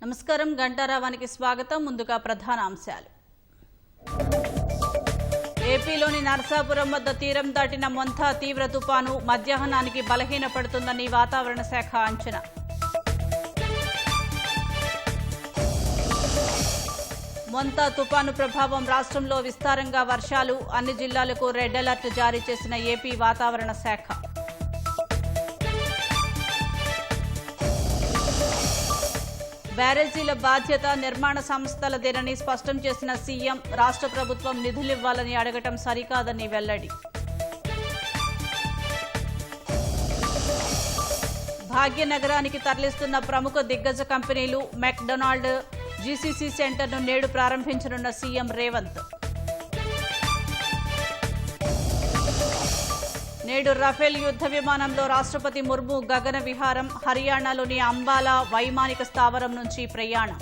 నమస్కారం గంటారావానికి స్వాగతం. ముందుగా ప్రధాన అంశాలు. ఏపీలోని నర్సాపురం వద్ద తీరం దాటిన మొంతా తీవ్ర తుపాను మధ్యాహ్నానికి బలహీనపడుతుందని వాతావరణ శాఖ అంచనా. మొంతా తుపాను ప్రభావం రాష్ట్రంలో విస్తారంగా వర్షాలు, అన్ని జిల్లాలకు రెడ్ అలర్ట్ జారీ చేసిన ఏపీ వాతావరణ శాఖ. బ్యారేజీల బాధ్యత నిర్మాణ సంస్థలదేనని స్పష్టం చేసిన సీఎం, రాష్ట్ర ప్రభుత్వం నిధులివ్వాలని అడగటం సరికాదని వెల్లడి. భాగ్యనగరానికి తరలిస్తున్న ప్రముఖ దిగ్గజ కంపెనీలు మెక్డొనాల్డ్, జీసీసీ సెంటర్ను నేడు ప్రారంభించనున్న సీఎం రేవంత్. నేడు రఫేల్ యుద్ధ విమానంలో రాష్ట్రపతి ముర్ము గగన విహారం, హర్యానాలోని అంబాలా వైమానిక స్థావరం నుంచి ప్రయాణం.